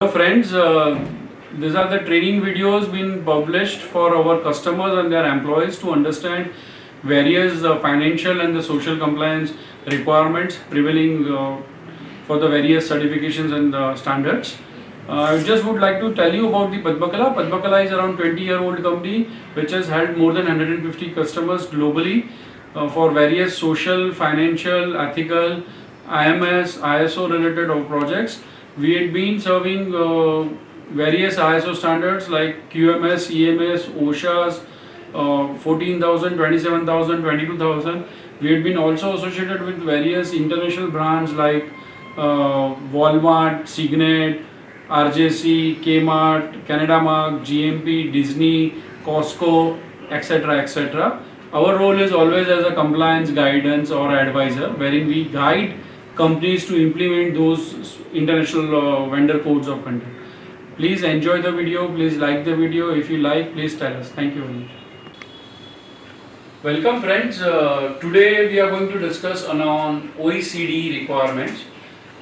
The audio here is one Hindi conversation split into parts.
Hello friends, these are the training videos being published for our customers and their employees to understand various financial and the social compliance requirements prevailing for the various certifications and standards. I just would like to tell you about the Padmakala. Padmakala is around 20-year-old company which has held more than 150 customers globally for various social, financial, ethical, IMS, ISO related projects. We had been serving various ISO standards like QMS, EMS, OSHA's, 14,000, 27,000, 22,000. We had been also associated with various international brands like Walmart, Signet, RJC, Kmart, Canada Mark, GMP, Disney, Costco, etc. etc. Our role is always as a compliance guidance or advisor, wherein we guide companies to implement those international vendor codes of conduct. Please enjoy the video. Please like the video. If you like, please tell us. Thank you very much. Welcome friends. Today we are going to discuss on OECD requirements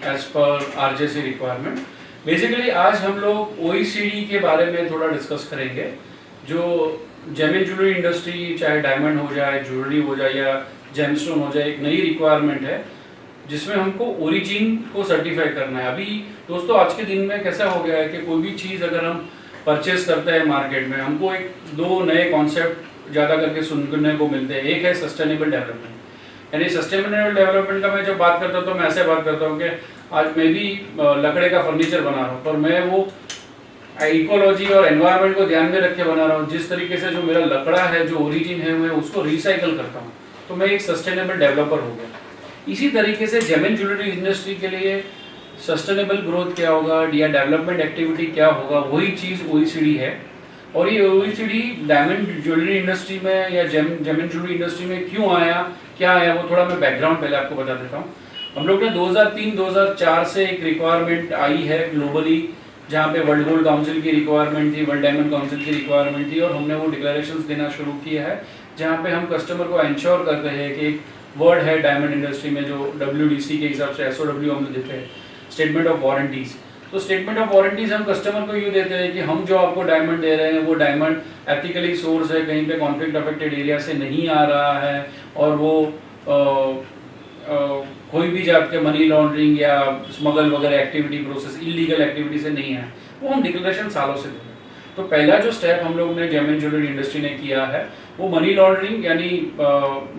as per RJC requirement. Basically आज हम लोग OECD के बारे में थोड़ा डिस्कस करेंगे. जो जेम एंड ज्वेलरी इंडस्ट्री, चाहे डायमंड हो जाए, ज्वेलरी हो जाए या जेमस्टोन हो जाए, एक नई रिक्वायरमेंट है जिसमें हमको ओरिजिन को सर्टिफाई करना है. अभी दोस्तों आज के दिन में कैसा हो गया है कि कोई भी चीज़ अगर हम परचेस करते हैं मार्केट में, हमको एक दो नए कॉन्सेप्ट ज़्यादा करके सुनने को मिलते हैं. एक है सस्टेनेबल डेवलपमेंट. यानी सस्टेनेबल डेवलपमेंट का मैं जब बात करता हूँ तो मैं ऐसे बात करता हूँ कि आज मैं भी लकड़े का फर्नीचर बना रहा हूँ, पर मैं वो इकोलॉजी और एनवायरनमेंट को ध्यान में रख के बना रहा हूँ. जिस तरीके से जो मेरा लकड़ा है, जो ओरिजिन है, मैं उसको रिसाइकल करता हूँ, तो मैं एक सस्टेनेबल डेवलपर हो गया. इसी तरीके से जेम एंड ज्वेलरी इंडस्ट्री के लिए सस्टेनेबल ग्रोथ क्या होगा या डेवलपमेंट एक्टिविटी क्या होगा, वही चीज़ OECD है. और ये OECD डायमंड ज्वेलरी इंडस्ट्री में या जेम एंड ज्वेलरी इंडस्ट्री में क्यों आया, क्या आया, वो थोड़ा मैं बैकग्राउंड पहले आपको बता देता हूँ. हम लोग ने 2003-2004 से एक रिक्वायरमेंट आई है ग्लोबली, जहाँ पे वर्ल्ड गोल्ड काउंसिल की रिक्वायरमेंट थी, वर्ल्ड डायमंड काउंसिल की रिक्वायरमेंट थी, और हमने वो डिक्लेरेशंस देना शुरू किया है जहाँ पे हम कस्टमर को इंश्योर करते हैं कि एक वर्ड है डायमंड इंडस्ट्री में जो WDC के हिसाब से SOW हमने देते हैं, स्टेटमेंट ऑफ वारंटीज. तो स्टेटमेंट ऑफ वारंटीज हम कस्टमर को यूँ देते हैं कि हम जो आपको डायमंड दे रहे हैं वो डायमंड एथिकली सोर्स है, कहीं पे कॉन्फ्लिक्ट अफेक्टेड एरिया से नहीं आ रहा है, और वो कोई भी जात के मनी लॉन्ड्रिंग या स्मगल वगैरह एक्टिविटी, प्रोसेस, इलीगल एक्टिविटी से नहीं है. वो हम डिक्लेरेशन सालों से देते हैं. तो पहला जो स्टेप हम लोग ने जेम एंड ज्वेलरी इंडस्ट्री ने किया है वो मनी लॉन्ड्रिंग, यानी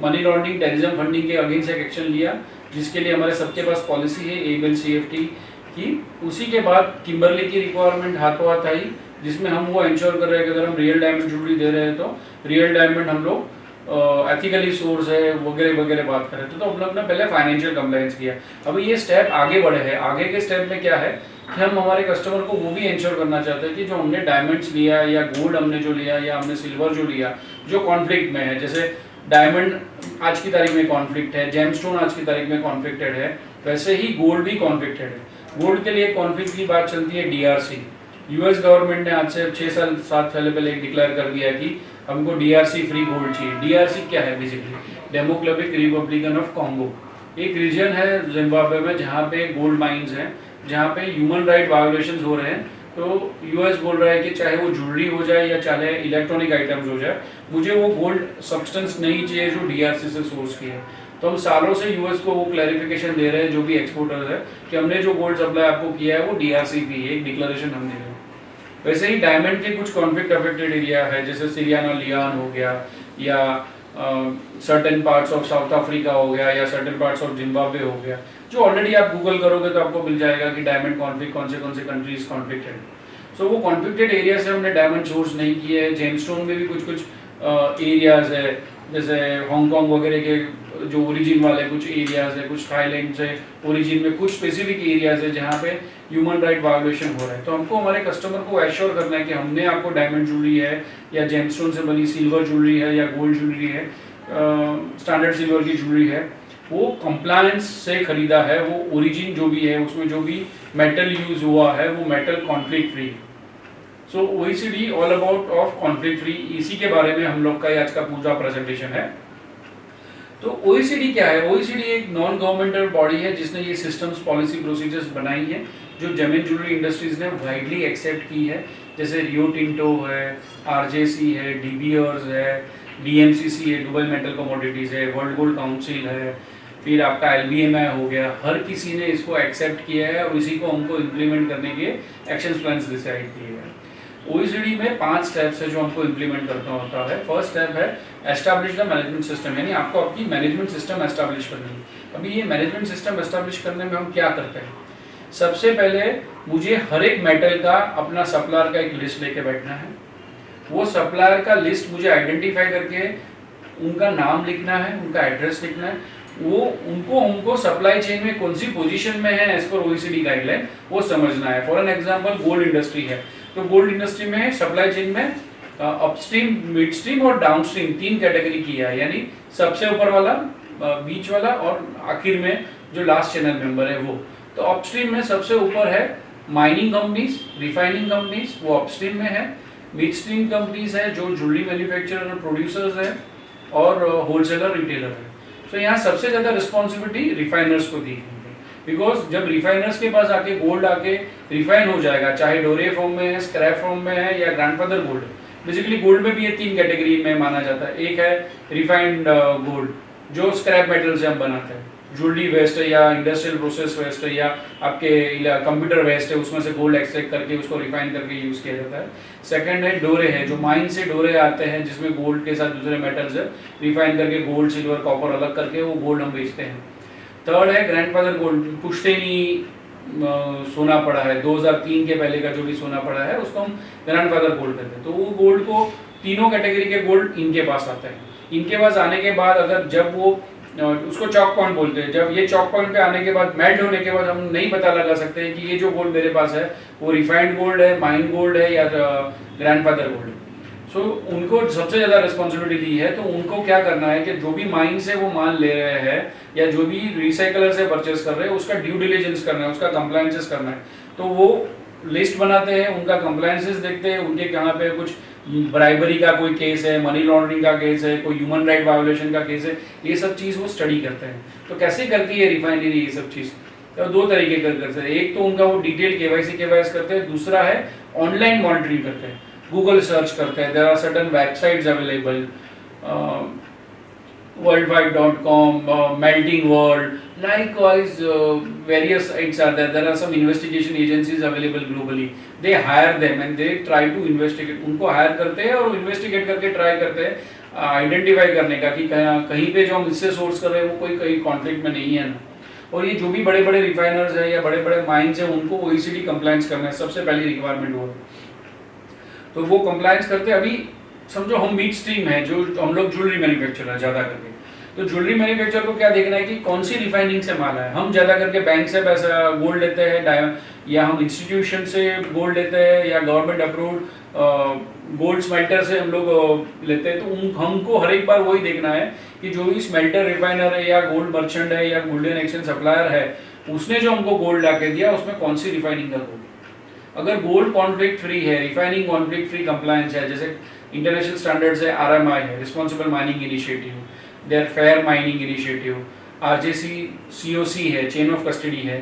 मनी लॉन्ड्रिंग, टेररिज्म फंडिंग के अगेंस्ट एक एक्शन लिया, जिसके लिए हमारे सबके पास पॉलिसी है AML CFT की. उसी के बाद किम्बरली की रिक्वायरमेंट हाथों हाथ आई, जिसमें हम वो इंश्योर कर रहे हैं कि अगर हम रियल डायमंड ज्वेलरी दे रहे हैं तो रियल डायमंड हम लोग एथिकली सोर्स है वगैरह वगैरह बात करें तो हम लोग ने पहले फाइनेंशियल कंप्लायंस किया. अभी ये स्टेप आगे बढ़े हैं. आगे के स्टेप में क्या है कि हम हमारे कस्टमर को वो भी इंश्योर करना चाहते हैं कि जो हमने डायमंड्स लिया या गोल्ड हमने जो लिया या हमने सिल्वर जो लिया जो कॉन्फ्लिक्ट में है, जैसे डायमंड आज की तारीख में कॉन्फ्लिक्ट है, जेमस्टोन आज की तारीख में कॉन्फ्लिक्टेड है, वैसे ही गोल्ड भी कॉन्फ्लिक्टेड है. गोल्ड के लिए कॉन्फ्लिक्ट की बात चलती है DRC. US गवर्नमेंट ने आज से 6 साल 7 साल पहले डिक्लेयर कर दिया कि हमको DRC फ्री गोल्ड चाहिए. DRC क्या है? Basically democratic Republican of Congo. एक रीजन है जिम्बाब्वे में जहाँ पे गोल्ड माइंस हैं, जहाँ पे ह्यूमन राइट वायोलेशंस हो रहे हैं. तो US बोल रहा है कि चाहे वो ज्वेलरी हो जाए या चाहे इलेक्ट्रॉनिक आइटम्स हो जाए, मुझे वो गोल्ड सब्सटेंस नहीं चाहिए जो DRC से सोर्स की है. तो हम सालों से US को वो क्लैरिफिकेशन दे रहे हैं, जो भी एक्सपोर्टर्स है, कि हमने जो गोल्ड सप्लाई आपको किया है वो DRC की है. एक डिक्लेरेशन हम दे रहे हैं. वैसे ही डायमंड के कुछ कॉन्फ्लिक्ट अफेक्टेड एरिया है, जैसे सीरियाना लियान हो गया या certain parts of south Africa हो गया या सर्टेन पार्ट्स ऑफ जिम्बाब्वे हो गया, जो ऑलरेडी आप गूगल करोगे तो आपको मिल जाएगा कि डायमंड कॉन्फ्लिक्ट कौन से कंट्रीज कॉन्फ्लिक्टेड. सो वो कॉन्फ्लिक्टेड एरिया से हमने डायमंड सोर्स नहीं किए है. जेमस्टोन में भी कुछ एरियाज है, जैसे हांगकॉन्ग वगैरह के जो ओरिजिन वाले कुछ एरियाज है, कुछ थाईलैंड से ओरिजिन में कुछ स्पेसिफिक एरियाज है जहाँ पे ह्यूमन राइट वायोलेशन हो रहा है. तो हमको हमारे कस्टमर को एश्योर करना है कि हमने आपको डायमंड ज्वेलरी है या जेमस्टोन से बनी सिल्वर ज्वेलरी है या गोल्ड ज्वेलरी है, स्टैंडर्ड सिल्वर की ज्वेलरी है, वो कंप्लायंस से खरीदा है, वो ओरिजिन जो भी है उसमें जो भी मेटल यूज हुआ है वो metal conflict free. So OECD all about of conflict free, इसी के बारे में हम लोग का आज का पूरा प्रेजेंटेशन है. तो OECD क्या है? OECD एक नॉन गवर्नमेंटल बॉडी है जिसने ये सिस्टम्स, पॉलिसी, प्रोसीजर्स बनाई है जो जेमिन ज्वेलरी इंडस्ट्रीज ने वाइडली एक्सेप्ट की है, जैसे रियो टिंटो है, आरजेसी है, डी बीयर्स है, डीएमसीसी है, दुबई मेटल कमोडिटीज है, वर्ल्ड गोल्ड काउंसिल है, फिर आपका एलबीएमआई हो गया, हर किसी ने इसको एक्सेप्ट किया है और इसी को हमको इम्प्लीमेंट करने के एक्शन प्लान्स डिसाइड किए हैं। ओईसीडी में 5 स्टेप्स है जो हमको इम्प्लीमेंट करना होता है। फर्स्ट स्टेप है एस्टैब्लिश द मैनेजमेंट सिस्टम, यानी आपको आपकी मैनेजमेंट सिस्टम एस्टैब्लिश करनी है। अभी ये मैनेजमेंट सिस्टम एस्टैब्लिश करने में हम क्या करते हैं, सबसे पहले मुझे हर एक मेटल का अपना सप्लायर का एक लिस्ट लेके बैठना है। वो सप्लायर का लिस्ट मुझे आइडेंटिफाई करके उनका नाम लिखना है, उनका एड्रेस लिखना है, वो उनको हमको सप्लाई चेन में कौन सी पोजीशन में है एज पर ओईसीडी गाइडलाइन वो समझना है। For an example gold industry है, तो गोल्ड इंडस्ट्री में सप्लाई चेन में अपस्ट्रीम, मिडस्ट्रीम और डाउनस्ट्रीम 3 कैटेगरी किया है, यानी सबसे ऊपर वाला, बीच वाला और आखिर में जो लास्ट चैनल मेंबर है वो। तो अपस्ट्रीम में सबसे ऊपर है माइनिंग कंपनीज, रिफाइनिंग कंपनीज, वो अपस्ट्रीम में है। मिडस्ट्रीम कंपनीज है जो ज्वेलरी मैन्युफैक्चरर और प्रोड्यूसर्स है और होलसेलर रिटेलर है। तो यहाँ सबसे ज्यादा रिस्पॉन्सिबिलिटी रिफाइनर्स को दी गई है, बिकॉज जब रिफाइनर्स के पास आके गोल्ड आके रिफाइन हो जाएगा, चाहे डोरे फॉर्म में है, स्क्रैप फॉर्म में है या ग्रैंडफादर गोल्ड, बेसिकली गोल्ड में भी ये 3 कैटेगरी में माना जाता है। एक है रिफाइंड गोल्ड जो स्क्रैप मेटल से हम बनाते हैं, ज्वेलरी वेस्ट है या इंडस्ट्रियल प्रोसेस वेस्ट है या आपके कंप्यूटर वेस्ट है, उसमें से गोल्ड एक्सट्रैक्ट करके उसको रिफाइन करके यूज किया जाता है। सेकंड है डोरे है, जो माइन से डोरे आते हैं जिसमें गोल्ड के साथ दूसरे मेटल्स है, रिफाइन करके गोल्ड, सिल्वर, कॉपर अलग करके वो गोल्ड हम बेचते हैं। थर्ड है ग्रैंडफादर गोल्ड, पुश्तैनी सोना पड़ा है, 2003 के पहले का जो भी सोना पड़ा है उसको हम ग्रैंडफादर गोल्ड कहते हैं। तो वो गोल्ड को तीनों कैटेगरी के गोल्ड इनके पास आता है। इनके पास आने के बाद अगर जब वो उसको चॉक पॉइंट बोलते हैं, जब ये चॉक पॉइंट पे आने के बाद, मेल्ट होने के बाद हम नहीं पता लगा सकते हैं कि ये जो गोल्ड मेरे पास है वो रिफाइंड गोल्ड है, माइन गोल्ड है या ग्रैंडफादर गोल्ड है। सो उनको सबसे ज्यादा रिस्पॉन्सिबिलिटी दी है। तो उनको क्या करना है कि जो भी माइन से वो माल ले रहे हैं या जो भी रिसाइकलर से परचेस कर रहे हैं उसका ड्यू डिलिजेंस करना है, उसका कंप्लायंसेस करना है। तो वो लिस्ट बनाते हैं, उनका कंप्लायंसेस देखते हैं, उनके कहाँ पे कुछ ब्राइबरी का कोई केस है, मनी लॉन्ड्रिंग का केस है, कोई ह्यूमन राइट वायोलेशन का केस है, ये सब चीज़ वो स्टडी करते हैं। तो कैसे करती है रिफाइनरी ये सब चीज़, तो 2 तरीके करते हैं। एक तो उनका वो डिटेल केवाईसी केवाईस करते हैं, दूसरा है ऑनलाइन मॉनिटरिंग करते हैं, गूगल सर्च करते हैं। There are certain websites available, worldwide.com, melting world, likewise various sites are there. There are some investigation agencies available globally. They hire them and they try to investigate. उनको हायर करते हैं और इन्वेस्टिगेट करके ट्राई करते हैं आइडेंटिफाई करने का कि कहीं पे जो हम इससे सोर्स कर रहे हैं वो कोई कहीं कॉन्फ्लिक्ट में नहीं है ना। और ये जो भी बड़े बड़े रिफाइनर्स हैं या बड़े बड़े माइंस हैं उनको ओईसीडी कंप्लायंस करना है, सबसे पहली रिक्वायरमेंट वो है। तो वो कंप्लायंस करते हैं। अभी समझो हम मिड स्ट्रीम है, जो हम लोग ज्वेलरी मैन्युफैक्चर है ज्यादा करके, तो ज्वेलरी मैन्युफैक्चर को क्या देखना है कि कौन सी रिफाइनिंग से माल है। हम ज्यादा करके बैंक से पैसा गोल्ड लेते हैं या हम इंस्टीट्यूशन से गोल्ड लेते हैं या गवर्नमेंट अप्रूव्ड गोल्ड स्मेल्टर से हम लोग लेते हैं। तो हमको हर एक बार वही देखना है कि जो भी स्मेल्टर, रिफाइनर है या गोल्ड मर्चेंट है या गोल्डन एक्सचेंज सप्लायर है, उसने जो हमको गोल्ड ला के दिया उसमें कौन सी रिफाइनिंग का गोल्ड। अगर गोल्ड कॉन्फ्लिक्ट फ्री है, रिफाइनिंग कॉन्फ्लिक्ट फ्री कंप्लायंस है, जैसे इंटरनेशनल स्टैंडर्ड्स है, आरएमआई है, responsible mining initiative, there fair mining initiative, RJC COC है, चेन ऑफ कस्टडी है,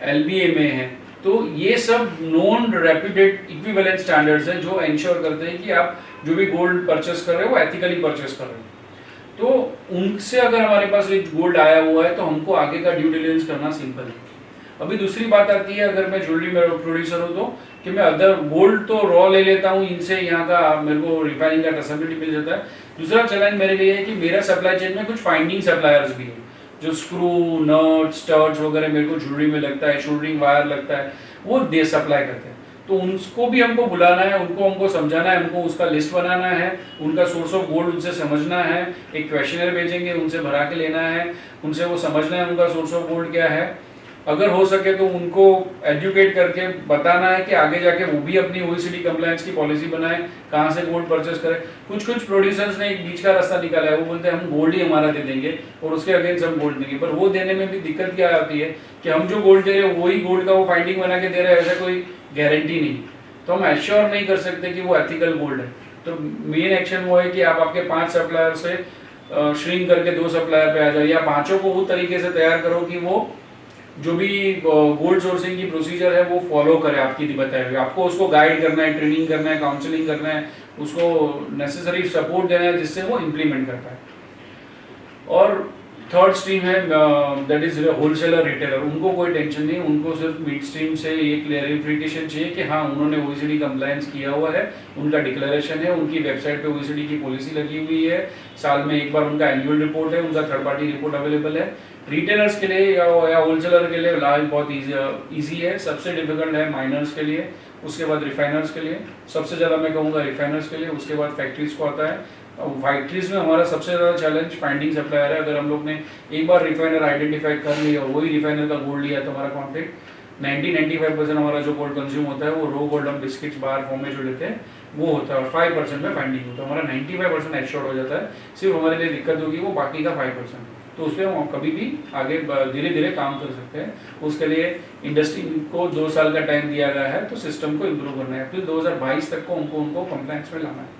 एलबीएमए है, तो ये सब नॉन रेप्यूटेड इक्विवेलेंट स्टैंडर्ड्स हैं जो इंश्योर करते हैं कि आप जो भी गोल्ड परचेस कर रहे हो वो एथिकली परचेस कर रहे हो। तो उनसे अगर हमारे पास गोल्ड आया हुआ है तो हमको आगे का ड्यू डिलिजेंस करना सिंपल है। अभी दूसरी बात आती है, अगर मैं ज्वेलरी में प्रोड्यूसर हूँ तो कि मैं अदर गोल्ड तो रॉ ले लेता हूँ इनसे, यहाँ का मेरे को रिफाइनिंग का ट्रेसेबिलिटी मिल जाता है। दूसरा चैलेंज मेरे लिए है कि मेरा सप्लाई चेन में कुछ फाइंडिंग सप्लायर्स भी है, जो स्क्रू, नट, स्टड्स वगैरह मेरे को ज्वेलरी में लगता है, शोल्डरिंग वायर लगता है, वो दे सप्लाई करते हैं। तो उनको भी हमको बुलाना है, उनको हमको समझाना है, हमको उसका लिस्ट बनाना है, उनका सोर्स ऑफ गोल्ड उनसे समझना है, एक क्वेश्चनर भेजेंगे, उनसे भरा के लेना है, उनसे वो समझना है उनका सोर्स ऑफ गोल्ड क्या है। अगर हो सके तो उनको एजुकेट करके बताना है कि आगे जाके वो भी अपनी ओईसीडी कंप्लायंस की पॉलिसी बनाए, कहाँ से गोल्ड परचेस करें। कुछ प्रोड्यूसर्स ने एक बीच का रास्ता निकाला है, वो बोलते हैं हम गोल्ड ही हमारा दे देंगे और उसके अगेंस्ट हम गोल्ड देंगे, पर वो देने में भी दिक्कत क्या आती है कि हम जो गोल्ड दे रहे हैं वही गोल्ड का वो फाइंडिंग बना के दे रहे हैं, ऐसा कोई गारंटी नहीं, तो हम एश्योर नहीं कर सकते कि वो एथिकल गोल्ड है। तो मेन एक्शन वो है कि आप आपके 5 सप्लायर से श्रिंक करके 2 सप्लायर पे आ जाओ, या 5 को वो तरीके से तैयार करो कि वो जो भी गोल्ड सोर्सिंग की प्रोसीजर है वो फॉलो करे आपकी बताए हुए। आपको उसको गाइड करना है, ट्रेनिंग करना है, काउंसलिंग करना है, उसको नेसेसरी सपोर्ट देना है जिससे वो इम्प्लीमेंट कर पाए। और थर्ड स्ट्रीम है दैट इज होलसेलर रिटेलर। उनको कोई टेंशन नहीं, उनको सिर्फ मिड स्ट्रीम से ये क्लैरिफिकेशन चाहिए कि हाँ उन्होंने ओईसीडी कंप्लायंस किया हुआ है, उनका डिक्लेरेशन है, उनकी वेबसाइट पे ओईसीडी की पॉलिसी लगी हुई है, साल में एक बार उनका एनुअल रिपोर्ट है, उनका थर्ड पार्टी रिपोर्ट अवेलेबल है। रिटेलर्स के लिए या होलसेलर के लिए लाइफ बहुत ईजी है। सबसे डिफिकल्ट है माइनर्स के लिए, उसके बाद रिफाइनर्स के लिए, सबसे ज़्यादा मैं कहूँगा रिफाइनर्स के लिए, उसके बाद फैक्ट्रीज को आता है। फैक्ट्रीज में हमारा सबसे ज़्यादा चैलेंज फाइंडिंग सप्लायर है। अगर हम लोग ने एक बार रिफाइनर आइडेंटिफाई कर लिया और वही रिफाइनर का गोल्ड लिया तो हमारा कॉन्फ्लिक्ट 90-95% हमारा जो गोल्ड कंज्यूम होता है वो रो गोल्ड हम बिस्किट्स बार फॉर्म में जो लेते हैं वो होता है, और 5% में फाइंडिंग होता है। हमारा 95% एश्योर्ड हो जाता है, सिर्फ हमारे लिए दिक्कत होगी वो बाकी का 5%। तो उस पर हम कभी भी आगे धीरे धीरे काम कर सकते हैं। उसके लिए इंडस्ट्री को 2 साल का टाइम दिया गया है, तो सिस्टम को इम्प्रूव करना है। अप्रैल 2022 तक को उनको कंप्लायंस में लाना है।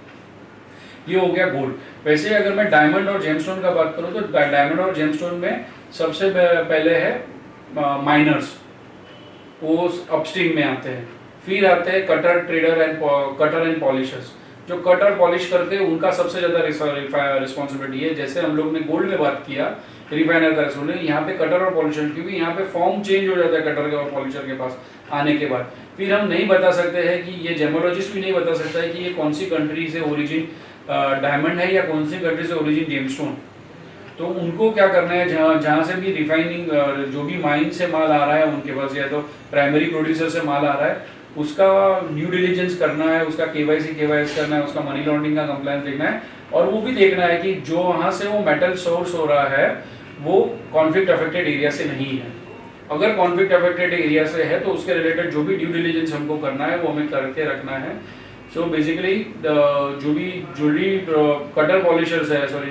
ये हो गया गोल्ड। वैसे अगर मैं डायमंड और जेमस्टोन का बात करूं तो डायमंड और जेमस्टोन में सबसे पहले है माइनर्स, वो अपस्ट्रीम में आते हैं। फिर आते हैं कटर ट्रेडर एंड पॉलिशर्स। जो कटर पॉलिश करते हैं उनका सबसे ज़्यादा रिस्पॉन्सिबिलिटी है। जैसे हम लोग ने गोल्ड में बात किया रिफाइनर का रिस्पॉन्सिबिलिटी, यहाँ पे कटर और पॉलिशर, क्योंकि यहाँ पे फॉर्म चेंज हो जाता है कटर के और पॉलिशर के पास आने के बाद। फिर हम नहीं बता सकते हैं कि ये जेमोलॉजिस्ट भी नहीं बता सकता है कि ये कौन सी कंट्री से ओरिजिन डायमंड है या कौन सी कंट्री से ओरिजिन जेमस्टोन। तो उनको क्या करना है, जहाँ से भी रिफाइनिंग जो भी माइन से माल आ रहा है उनके पास, या तो प्राइमरी प्रोड्यूसर से माल आ रहा है, उसका ड्यू डिलिजेंस करना है, उसका केवाईसी केवाईएस करना है, उसका मनी लॉन्ड्रिंग का कंप्लायंस देखना है, और वो भी देखना है कि जो वहाँ से वो मेटल सोर्स हो रहा है वो कॉन्फ्लिक्ट अफेक्टेड एरिया से नहीं है। अगर कॉन्फ्लिक्ट अफेक्टेड एरिया से है तो उसके रिलेटेड जो भी ड्यू डिलिजेंस हमको करना है वो हमें करके रखना है। सो बेसिकली जो भी कटर पॉलिशर्स है, सॉरी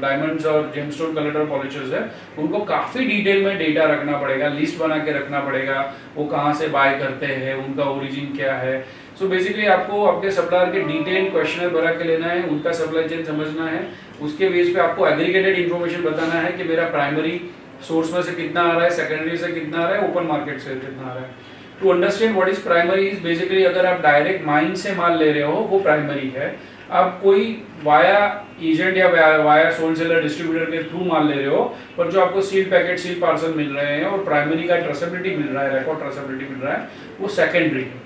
डायमंड्स और जेमस्टोन कटर पॉलिशर्स है, उनको काफ़ी डिटेल में डेटा रखना पड़ेगा, लिस्ट बना के रखना पड़ेगा, वो कहाँ से बाय करते हैं, उनका ओरिजिन क्या है। सो बेसिकली आपको अपने सप्लायर के डिटेल क्वेश्चनर भरा के लेना है, उनका सप्लाई चेन समझना है, उसके बेस पे आपको एग्रीगेटेड इन्फॉर्मेशन बताना है कि मेरा प्राइमरी सोर्स में से कितना आ रहा है, सेकेंडरी से कितना आ रहा है, ओपन मार्केट से कितना आ रहा है। To understand what is primary is basically, अगर आप डायरेक्ट माइन से माल ले रहे हो वो प्राइमरी है। आप कोई वाया एजेंट या वाया होलसेलर डिस्ट्रीब्यूटर के थ्रू माल ले रहे हो, पर जो आपको सील पैकेट, सील पार्सल मिल रहे हैं और प्राइमरी का ट्रेसेबिलिटी मिल रहा है, रिकॉर्ड ट्रेसेबिलिटी मिल रहा है, वो सेकेंडरी है।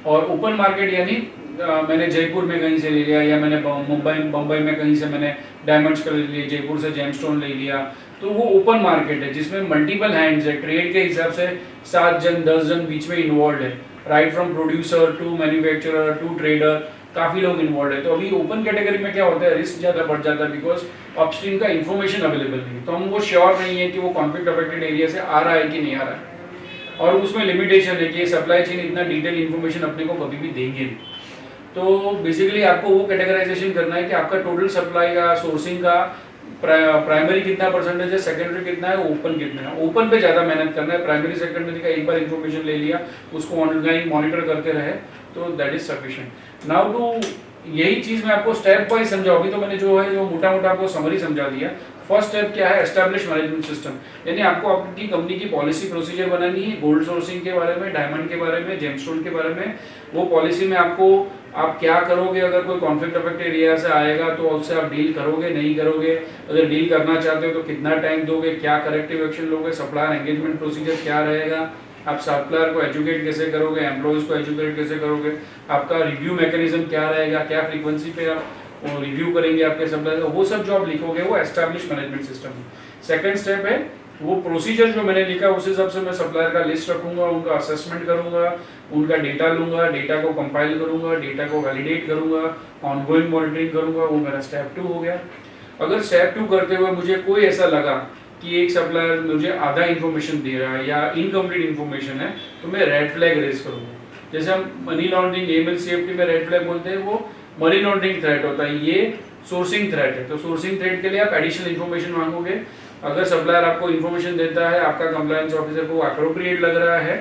और ओपन मार्केट यानी मैंने जयपुर में कहीं से ले लिया, या मैंने मुंबई में कहीं से मैंने डायमंड्स का ले लिया, जयपुर से जेमस्टोन ले लिया, तो वो ओपन मार्केट है जिसमें मल्टीपल हैंड्स है। ट्रेड के हिसाब से 7 जन 10 जन बीच में इन्वॉल्व है, right from producer to manufacturer to trader, काफ़ी लोग इन्वॉल्व है। तो अभी ओपन कैटेगरी में क्या होता है, रिस्क ज़्यादा बढ़ जाता है, बिकॉज अपस्ट्रीम का इन्फॉर्मेशन अवेलेबल नहीं है, तो हम वो श्योर नहीं है कि वो कॉन्फ्लिक्ट अफेक्टेड एरिया से आ रहा है कि नहीं आ रहा है। और उसमें लिमिटेशन है कि सप्लाई चेन इतना डिटेल इन्फॉर्मेशन अपने को कभी भी देंगे नहीं। तो बेसिकली आपको वो कैटेगराइजेशन करना है कि आपका टोटल सप्लाई का, सोर्सिंग का प्राइमरी कितना परसेंटेज है, सेकेंडरी कितना है, ओपन कितना है। ओपन पे ज़्यादा मेहनत करना है, प्राइमरी सेकेंडरी का एक बार इन्फॉर्मेशन ले लिया, उसको ऑनलाइन मॉनिटर करते रहे तो that is sufficient. Now to यही चीज़ मैं आपको स्टेप वाइज समझाऊंगी, तो मैंने जो है जो मोटा मोटा आपको समरी समझा दिया। फर्स्ट स्टेप क्या है, एस्टैब्लिश मैनेजमेंट सिस्टम, यानी आपको अपनी कंपनी की पॉलिसी प्रोसीजर बनानी है गोल्ड सोर्सिंग के बारे में, डायमंड के बारे में, जेमस्टोन के बारे में। वो पॉलिसी में आपको आप क्या करोगे, अगर कोई कॉन्फ्लिक्ट अफेक्टेड एरिया से आएगा तो उससे आप डील करोगे नहीं करोगे, अगर डील करना चाहते हो तो कितना टाइम दोगे, क्या करेक्टिव एक्शन लोगे, सप्लायर एंगेजमेंट प्रोसीजर क्या रहेगा, आप सप्लायर को एजुकेट कैसे करोगे, एम्प्लॉयज को एजुकेट कैसे करोगे, आपका रिव्यू मैकेनिज्म क्या रहेगा, क्या फ्रीक्वेंसी पे आप रिव्यू करेंगे आपके सप्लायर, वो सब जो आप लिखोगे वो एस्टैब्लिश मैनेजमेंट सिस्टम है। सेकेंड स्टेप है वो प्रोसीजर जो मैंने लिखा उस हिसाब से मैं सप्लायर का लिस्ट रखूंगा, उनका असेसमेंट करूंगा, उनका डेटा लूंगा, डेटा को कंपाइल करूंगा, डेटा को वैलिडेट करूंगा, ऑनगोइंग मॉनिटरिंग करूंगा, वो मेरा स्टेप 2 हो गया। अगर स्टेप 2 करते हुए मुझे कोई ऐसा लगा कि एक सप्लायर मुझे आधा इन्फॉर्मेशन दे रहा है या इनकम्प्लीट इन्फॉर्मेशन है, तो मैं रेड फ्लैग रेज करूंगा। जैसे हम मनी लॉन्ड्रिंग, एमएल सीएफटी में रेड फ्लैग बोलते हैं, वो मनी लॉन्ड्रिंग थ्रेट होता है, ये सोर्सिंग थ्रेट है। तो सोर्सिंग थ्रेट के लिए आप एडिशनल इन्फॉर्मेशन मांगोगे। अगर सप्लायर आपको इन्फॉर्मेशन देता है, आपका कंप्लायंस ऑफिसर को अप्रोप्रिएट लग रहा है,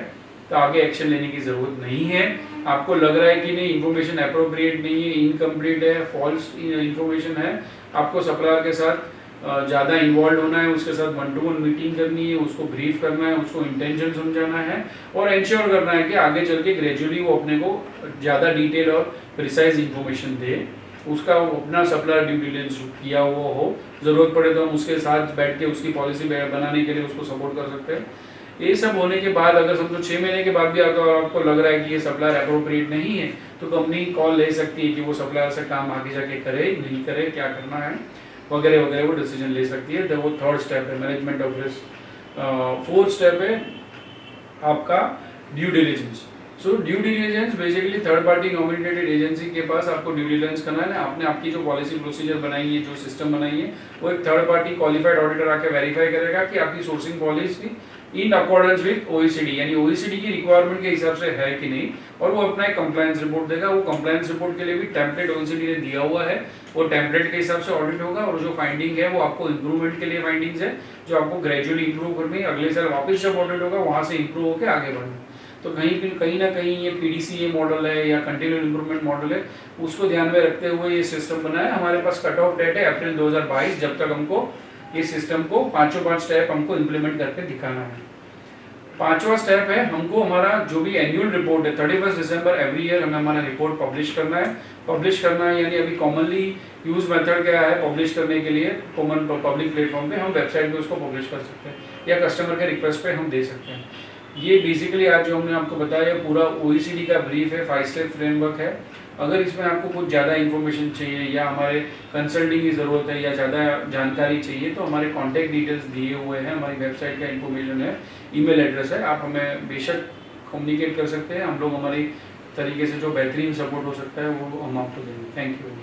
तो आगे एक्शन लेने की जरूरत नहीं है। आपको लग रहा है कि नहीं इन्फॉर्मेशन अप्रोप्रिएट नहीं है, इनकम्प्लीट है, फॉल्स इन्फॉर्मेशन है, आपको सप्लायर के साथ ज़्यादा इन्वॉल्व होना है, उसके साथ 1-to-1 मीटिंग करनी है, उसको ब्रीफ करना है, उसको इंटेंशन समझाना है और इंश्योर करना है कि आगे चल के ग्रेजुअली वो अपने को ज़्यादा डिटेल और प्रिसाइज इंफॉर्मेशन दे, उसका अपना सप्लायर ड्यू डिलिजेंस किया हुआ हो, ज़रूरत पड़े तो हम उसके साथ बैठ के उसकी पॉलिसी बनाने के लिए उसको सपोर्ट कर सकते हैं। ये सब होने के बाद अगर समझो 6 महीने के बाद भी अगर आपको लग रहा है कि ये सप्लायर अप्रोप्रिएट नहीं है, तो कंपनी कॉल ले सकती है कि वो सप्लायर से काम आगे जाके करे नहीं करे, क्या करना है वगैरह वगैरह, वो डिसीजन ले सकती है। वो थर्ड स्टेप है management of risk. Fourth step है आपका due diligence. So due diligence basically third party nominated agency के पास आपको ड्यू डिलिजेंस करना है। आपने आपकी जो पॉलिसी प्रोसीजर बनाई है, जो सिस्टम बनाई है, वो एक थर्ड पार्टी क्वालिफाइड ऑडिटर आके वेरीफाई करेगा कि आपकी sourcing policy in accordance with OECD, यानी ओईसीडी की रिक्वायरमेंट के हिसाब से है कि नहीं, और वो अपना एक कंप्लायंस रिपोर्ट देगा। वो कंप्लायंस रिपोर्ट के लिए भी टेम्पलेट ओईसीडी ने दिया हुआ है, वो टेम्पलेट के हिसाब से ऑडिट होगा और जो फाइंडिंग है वो आपको इंप्रूवमेंट के लिए फाइंडिंग्स है, जो आपको ग्रेजुअली इंप्रूव करनी है। अगले साल वापस जब ऑडिट होगा वहां से इंप्रूव होकर आगे बढ़ना। तो कहीं ना कहीं ये पीडीसीए मॉडल है या कंटिन्यूअस इंप्रूवमेंट मॉडल है, उसको ध्यान में रखते हुए ये सिस्टम बनाया। हमारे पास कट ऑफ डेट है अप्रैल 2022, जब तक हमको ये सिस्टम को पांचों स्टेप हमको इम्प्लीमेंट करके दिखाना है। पांचवा स्टेप है हमको हमारा जो भी एनुअल रिपोर्ट है 31 दिसंबर एवरी ईयर हमें हमारा रिपोर्ट पब्लिश करना है। पब्लिश करना है यानी अभी कॉमनली यूज मेथड क्या है पब्लिश करने के लिए, कॉमन पब्लिक प्लेटफॉर्म पे हम वेबसाइट पे उसको पब्लिश कर सकते हैं या कस्टमर के रिक्वेस्ट पे हम दे सकते हैं। ये बेसिकली आज जो हमने आपको बताया पूरा ओईसीडी का ब्रीफ है, 5 स्टेप फ्रेमवर्क है। अगर इसमें आपको कुछ ज़्यादा इन्फॉर्मेशन चाहिए या हमारे कंसल्टिंग की ज़रूरत है या ज़्यादा जानकारी चाहिए तो हमारे कॉन्टैक्ट डिटेल्स दिए हुए हैं, हमारी वेबसाइट का इन्फॉर्मेशन है, ईमेल एड्रेस है, आप हमें बेशक कम्युनिकेट कर सकते हैं। हम लोग हमारी तरीके से जो बेहतरीन सपोर्ट हो सकता है वो हम आपको देंगे। Thank you.